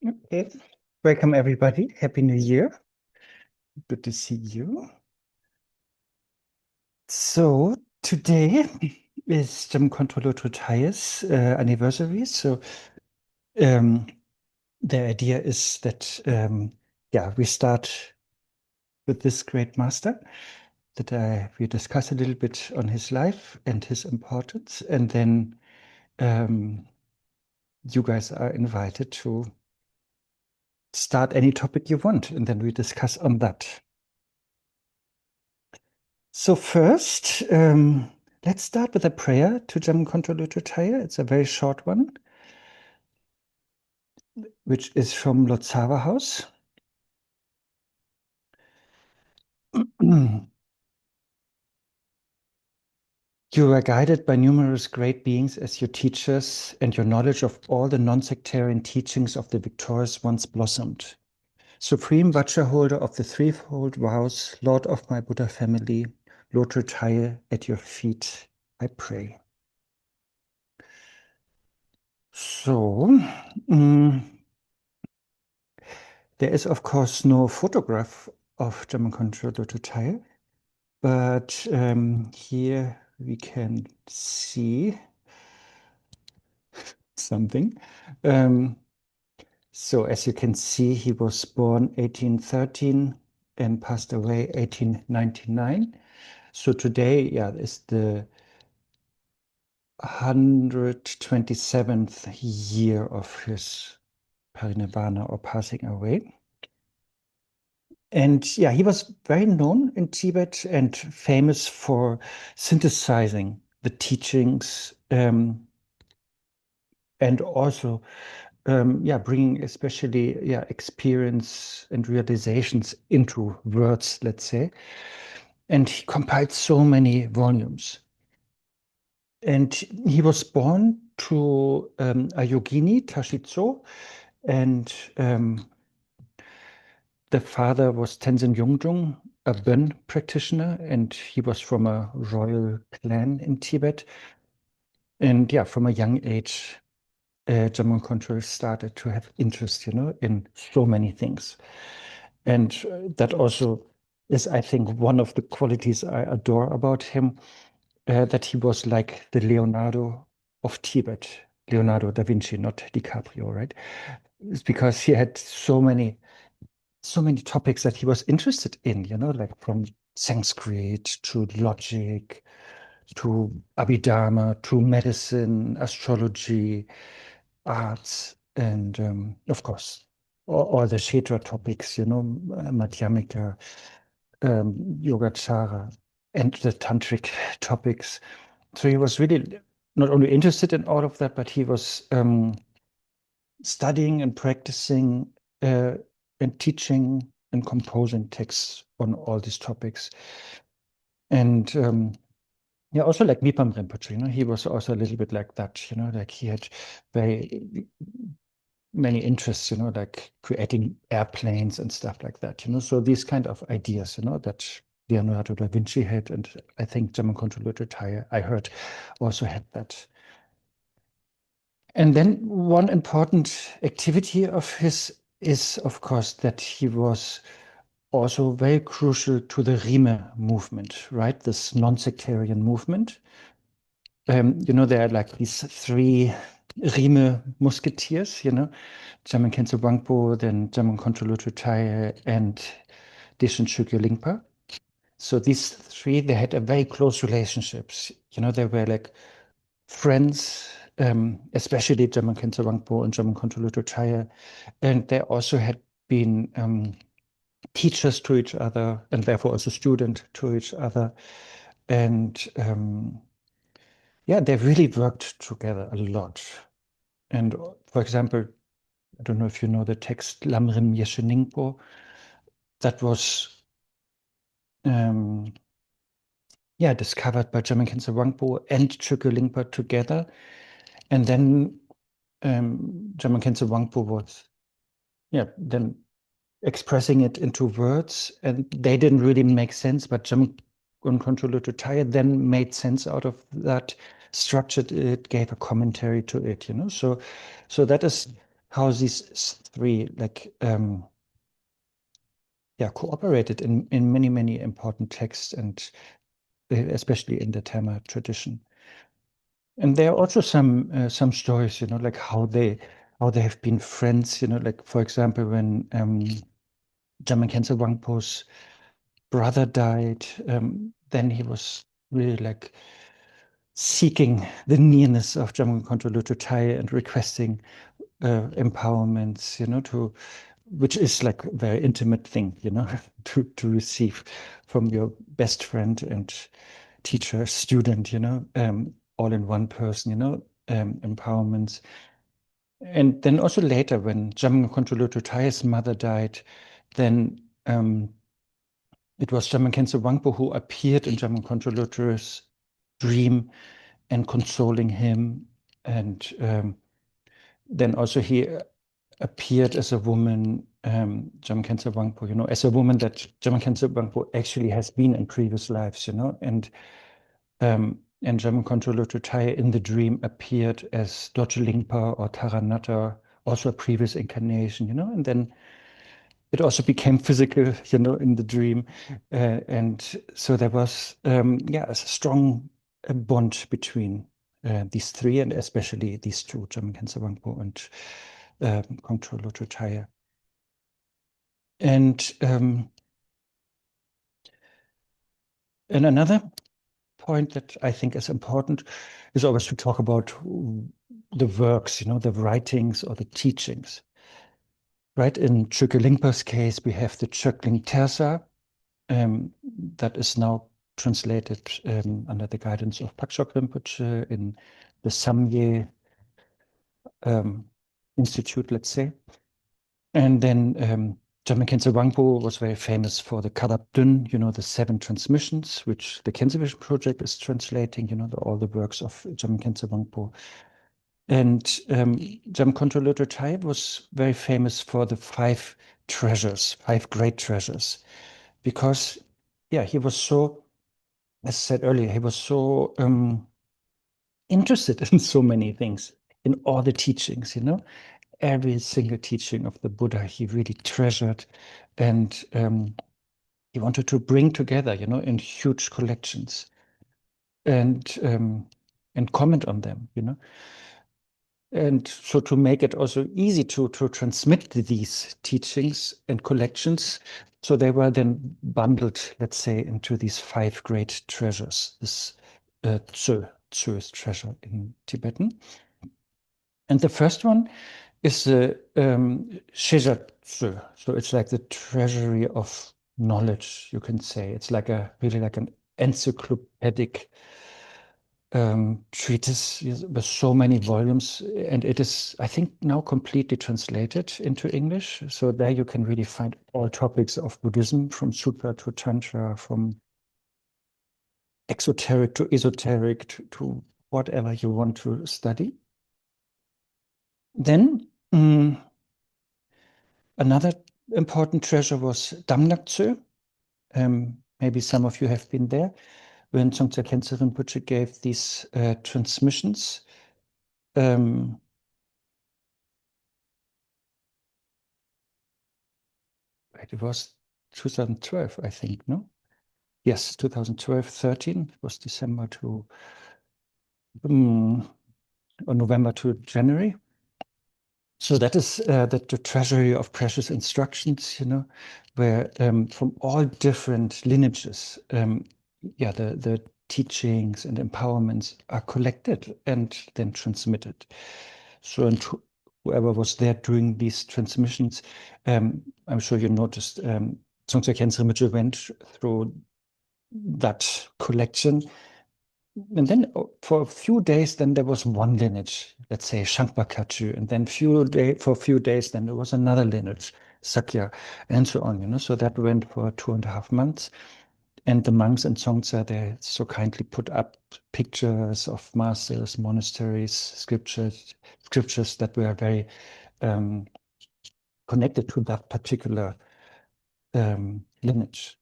Okay. Welcome, everybody. Happy New Year. Good to see you. So, today is Jamgön Kongtrül Lodrö Thayé's anniversary. So, um, the idea is that, yeah, we start with this great master that we discuss a little bit on his life and his importance. And then um, you guys are invited to start any topic you want. And then we discuss on that. So first, let's start with a prayer to Jamgön Kongtrül Lodrö Thayé. It's a very short one, which is from Lotsawa House. You are guided by numerous great beings as your teachers, and your knowledge of all the non-sectarian teachings of the victorious ones blossomed. Supreme Watcher Holder of the threefold vows, Lord of my Buddha family, Lodrö Thayé, at your feet I pray. So, there is, of course, no photograph of Jamgön Kongtrül Lodrö Thayé, but here we can see something. So as you can see, he was born 1813 and passed away 1899. So today, yeah, is the 127th year of his parinirvana or passing away. And yeah, he was very known in Tibet and famous for synthesizing the teachings and also, yeah, bringing especially, yeah, experience and realizations into words, let's say. And he compiled so many volumes. And he was born to a yogini, Tashitso, and the father was Tenzin Yongjung, a Bön practitioner, and he was from a royal clan in Tibet. And yeah, from a young age, Jamgön Kongtrül started to have interest, in so many things. And that also is, I think, one of the qualities I adore about him, that he was like the Leonardo of Tibet, Leonardo da Vinci, not DiCaprio, right? It's because he had so many topics that he was interested in, like from Sanskrit to logic to Abhidharma to medicine, astrology, arts, and of course, all the Kshetra topics, Madhyamika, Yogacara, and the tantric topics. So he was really not only interested in all of that, but he was studying and practicing and teaching and composing texts on all these topics. And yeah, also like Mipam Rinpoche, he was also a little bit like that, like he had very many interests, like creating airplanes and stuff like that, So these kind of ideas, that Leonardo da Vinci had, and I think Jamgön Kongtrül Lodrö Thayé, I heard, also had that. And then one important activity of his is, of course, that he was also very crucial to the rimé movement, right? This non-sectarian movement. There are like these three rimé musketeers, Jamyang Khyentse Wangpo, then Jamgön Kongtrül Lodrö Thayé, and Dechen Lingpa. So these three, they had a very close relationships. They were like friends, especially Jamyang Khyentse Wangpo and Jamgön Kongtrül Lodrö Thayé. And they also had been teachers to each other and therefore also student to each other. And yeah, they really worked together a lot. And for example, I don't know if you know the text Lamrim Yeshe Ningpo, that was yeah, discovered by Jamyang Khyentse Wangpo and Chokgyur Lingpa together. And then Jamyang Khyentse Wangpo was, yeah, then expressing it into words, and they didn't really make sense, but Jamgön Kongtrül Lodrö Thayé then made sense out of that, structured it, gave a commentary to it, So that is how these three cooperated in many important texts, and especially in the Tama tradition. And there are also some stories, like how they have been friends, like for example when Jamyang Khyentse Wangpo's brother died, then he was really like seeking the nearness of Jamgön Kongtrül Lodrö Thayé and requesting empowerments, which is like a very intimate thing, to receive from your best friend and teacher, student, all in one person, empowerments. And then also later, when Jamgön Kongtrül Lodrö Thayé's mother died, then it was Jamyang Khyentse Wangpo who appeared in Jamgön Kongtrül Lodrö's dream and consoling him. And then also he appeared as a woman, Jamyang Khyentse Wangpo, as a woman that Jamyang Khyentse Wangpo actually has been in previous lives, and Jamgön Kongtrül Lodrö Thayé in the dream appeared as Dorje Lingpa or Taranatha, also a previous incarnation, and then it also became physical, in the dream. And so there was, a strong bond between these three, and especially these two, Jamyang Khyentse Wangpo and Kongtrül Lodrö Thayé. And another point that I think is important is always to talk about the works, the writings or the teachings. Right? In Chokgyur Lingpa's case, we have the Chökling Tersa that is now translated under the guidance of Pakchok Rinpoche in the Samye Institute, let's say. And then Jamyang Khyentse Wangpo was very famous for the Kadap Dun, the 7 transmissions, which the Khyentse Vision Project is translating, all the works of Jamyang Khyentse Wangpo. And Jamgön Kongtrül Lodrö Thayé was very famous for the 5 treasures, 5 great treasures, because, he was so, as I said earlier, he was so interested in so many things, in all the teachings, every single teaching of the Buddha he really treasured, and he wanted to bring together, in huge collections, and comment on them, And so to make it also easy to transmit these teachings and collections, so they were then bundled, let's say, into these 5 great treasures. This Tzu is treasure in Tibetan. And the first one is the Shezha Tzu. So it's like the treasury of knowledge, you can say. It's like really like an encyclopedic treatise with so many volumes, and it is, I think, now completely translated into English. So there you can really find all topics of Buddhism, from Sutra to Tantra, from exoteric to esoteric to whatever you want to study. Then another important treasure was Damlak Tzu. Maybe some of you have been there when Dzongtse Khyentse Rinpoche gave these transmissions. It was 2012, I think, no? Yes, 2012, 13. It was December to or November to January. So that is the treasury of precious instructions, where from all different lineages, the teachings and empowerments are collected and then transmitted. So, and whoever was there doing these transmissions, I'm sure you noticed, Dzongtse Khyentse Rinpoche went through that collection. And then for a few days, then there was one lineage, let's say Shankpa-Kachu, and then for a few days, then there was another lineage, Sakya, and so on, So that went for 2.5 months. And the monks in Dzongtse, they so kindly put up pictures of masters, monasteries, scriptures that were very connected to that particular lineage.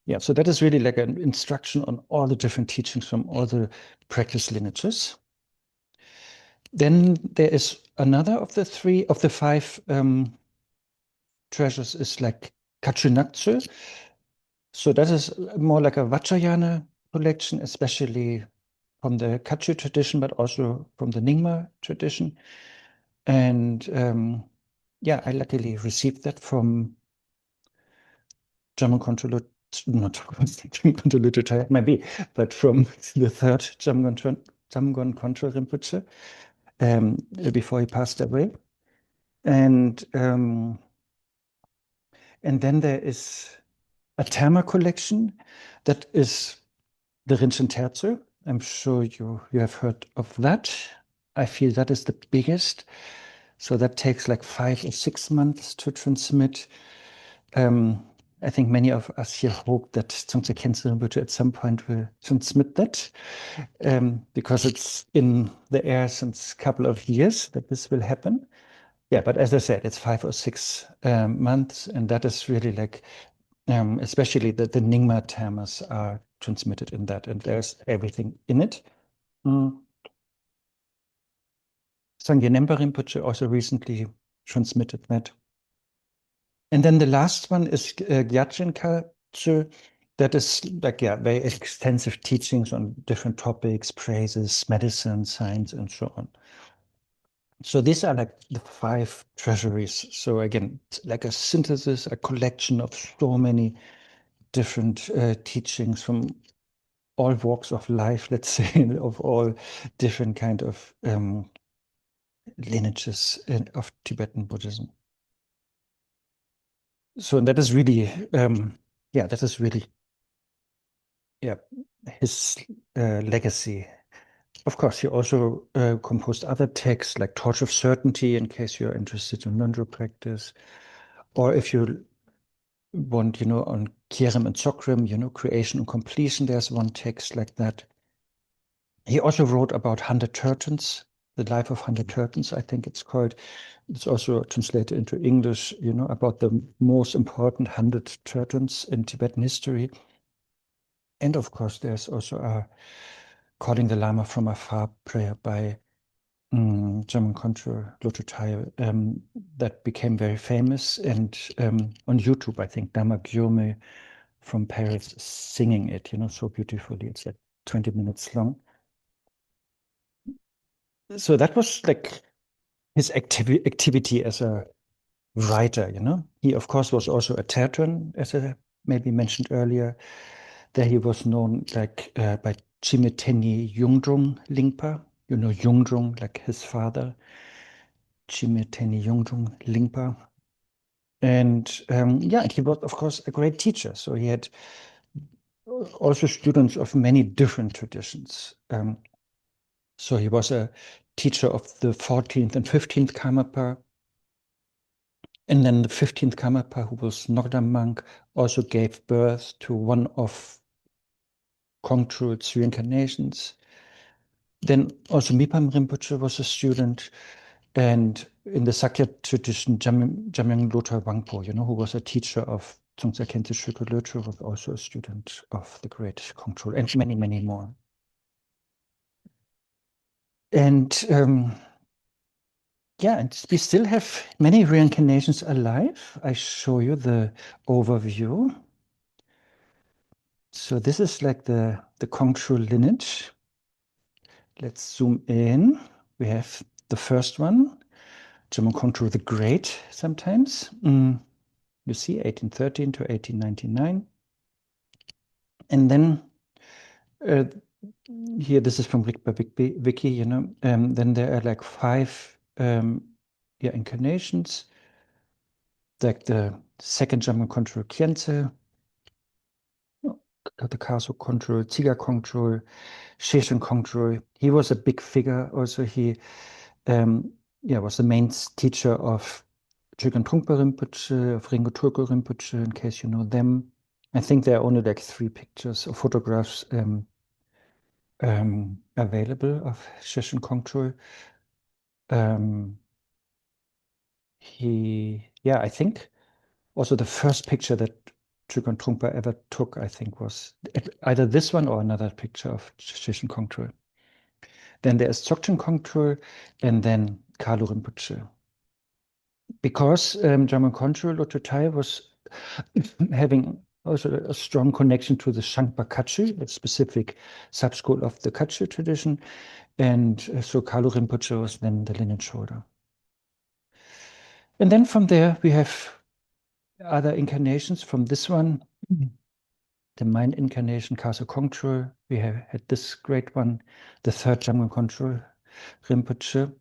Yeah, so that is really like an instruction on all the different teachings from all the practice lineages. Then there is another of the five treasures is like Khyentse. So that is more like a Vajrayana collection, especially from the Khyentse tradition, but also from the Nyingma tradition. And yeah, I luckily received that from Jamgön Kongtrül Lodrö, not Jamgön Kongtrül Lodrö Thayé, maybe, but from the third Jamgön Kongtrül Rinpoche before he passed away. And then there is a Terma collection that is the Rinchen Terzo. I'm sure you have heard of that. I feel that is the biggest. So that takes like 5 or 6 months to transmit. I think many of us here hope that Khyentse Rinpoche at some point will transmit that, because it's in the air since a couple of years that this will happen. Yeah, but as I said, it's 5 or 6 months, and that is really like, especially the Nyingma termas are transmitted in that, and there's everything in it. Sangye Nempa Rinpoche also recently transmitted that. And then the last one is Gyatrin Kaltsu. That is like, yeah, very extensive teachings on different topics, praises, medicine, science, and so on. So these are like the 5 treasuries. So again, it's like a synthesis, a collection of so many different teachings from all walks of life, let's say, of all different kind of lineages of Tibetan Buddhism. So that is really, yeah, that is really, yeah, his legacy. Of course, he also composed other texts like Torch of Certainty, in case you're interested in non-dual practice, or if you want, on Khyentse and Tsokrim, creation and completion, there's one text like that. He also wrote about 100 Turtons, the life of 100 Turtons, I think it's called. It's also translated into English, about the most important 100 Turtons in Tibetan history. And of course, there's also a Calling the Lama from Afar prayer by Jamgön Kongtrül Lodrö Thayé, that became very famous. And on YouTube, I think Dama Gyurme from Paris is singing it, so beautifully. It's like 20 minutes long. So that was like his activity as a writer, He, of course, was also a terton, as I maybe mentioned earlier. There he was known like by Chimiteni Yungdrung Lingpa, Yungdrung, like his father, Chimiteni Yungdrung Lingpa. And yeah, he was, of course, a great teacher. So he had also students of many different traditions. So he was a teacher of the 14th and 15th Karmapa. And then the 15th Karmapa, who was Nogdam monk, also gave birth to one of Kongtrül's reincarnations. Then also Mipam Rinpoche was a student. And in the Sakya tradition, Jamyang Lothar Wangpo, who was a teacher of Khyentse Kongtrül Lodrö, was also a student of the great Kongtrül, and many, many more. And yeah, and we still have many reincarnations alive. I show you the overview. So this is like the Kongtrül lineage. Let's zoom in. We have the first one, Jamgön Kongtrül the Great, sometimes. You see, 1813 to 1899. And then here, this is from Rigpa Wiki, then there are like 5 incarnations, like the second Jamgön Kongtrül Khyentse, the Kaso Kongtrül, Tsiga Kongtrül, Sheshen Kongtrül. He was a big figure. Also, he was the main teacher of Jamgön Trungpa Rinpoche, of Ringo Turko Rinpoche, in case you know them. I think there are only like 3 pictures or photographs available of Sheshen Kongtrül. I think also the first picture that Jamgön Trungpa ever took, I think, was either this one or another picture of Sheshen Kongtrül. Then there's Dzogchen Kongtrül, and then Kalu Rinpoche. Because Jamgön Kongtrül Lodrö Thayé was having also a strong connection to the Shangpa Kachu, a specific subschool of the Kachu tradition, and so Kalu Rinpoche was then the lineage holder. And then from there we have other incarnations. From this one, the mind incarnation, Kaso Kongtrül, we have had this great one, the third Jamgön Kongtrül Rinpoche,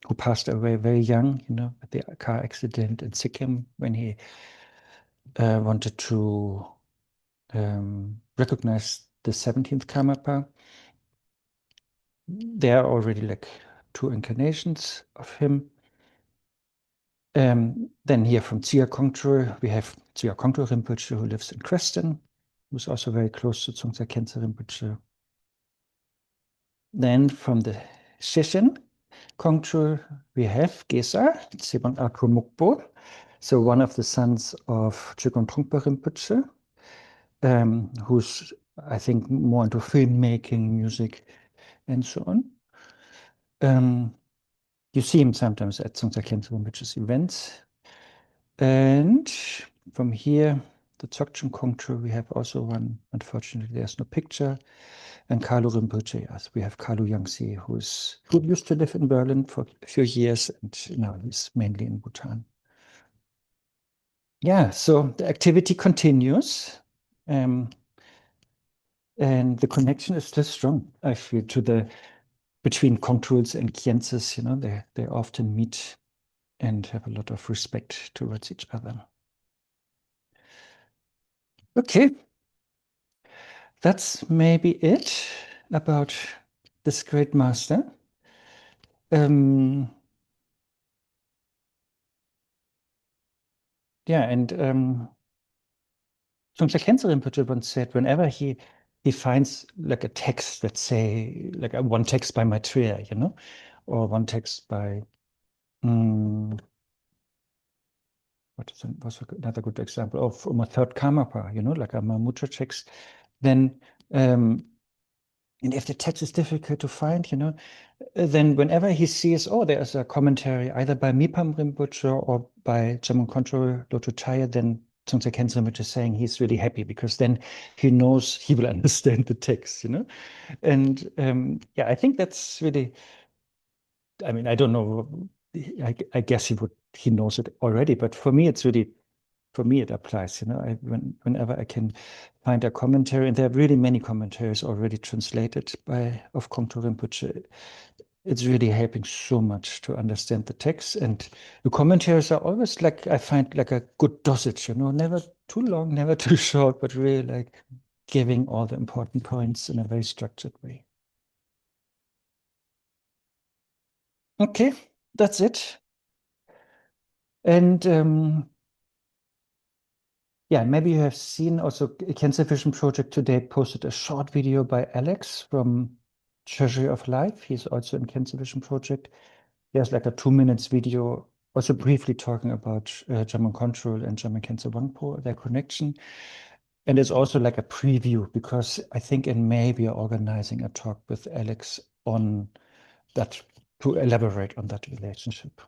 who passed away very young, with the car accident in Sikkim when he wanted to recognize the 17th Karmapa. There are already like 2 incarnations of him. Then here from Tsia Kongtrül, we have Tsia Kongtrül Rinpoche, who lives in Creston, who's also very close to Dzongtsa Khyentse Rinpoche. Then from the Dechen Kongtrül, we have Gesar, Tsebang Akro Mukpo, so one of the sons of Jamgön Trungpa Rinpoche, who's, I think, more into filmmaking, music, and so on. You see him sometimes at Dzongtsa Khyentse Rinpoche's events. And from here, the Dzogchen Kongtrül, we have also one. Unfortunately, there's no picture. And Kalu Rinpoche, yes, we have Kalu Yangsi, who used to live in Berlin for a few years, and now he's mainly in Bhutan. Yeah, so the activity continues. And the connection is still strong, I feel, between Kongtruls and Khyentses. They often meet and have a lot of respect towards each other. Okay, that's maybe it about this great master. Yeah, and Dzongtsa Khyentse Rinpoche once said, whenever he finds like a text, let's say like one text by Maitreya, or one text by what's another good example of from a third Karmapa, like a Mahamudra text, then and if the text is difficult to find, then whenever he sees, there's a commentary either by Mipam Rinpoche or by Jamgön Kongtrül Lodrö Thayé, then Dzongtsa Khyentse Rinpoche is saying he's really happy because then he knows he will understand the text, And yeah, I think that's really, I mean, I don't know, I guess he knows it already, but for me, it applies, whenever I can find a commentary, and there are really many commentaries already translated of Kongtrül Rinpoche. It's really helping so much to understand the text, and the commentaries are always like, I find, like a good dosage, never too long, never too short, but really like giving all the important points in a very structured way. Okay, that's it. And yeah, maybe you have seen also Khyentse Vision Project today posted a short video by Alex from Treasury of Life. He's also in Khyentse Vision Project. There's like a 2 minutes video, also briefly talking about Jamgön Kongtrül and Jamyang Khyentse Wangpo, their connection. And it's also like a preview, because I think in May we are organizing a talk with Alex on that, to elaborate on that relationship.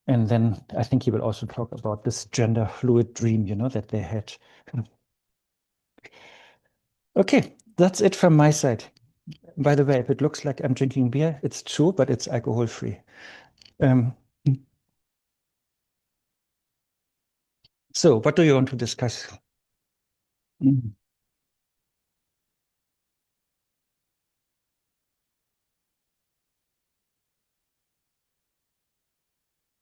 And then I think he will also talk about this gender fluid dream, that they had. Okay, that's it from my side. By the way, if it looks like I'm drinking beer, it's true, but it's alcohol free. So what do you want to discuss?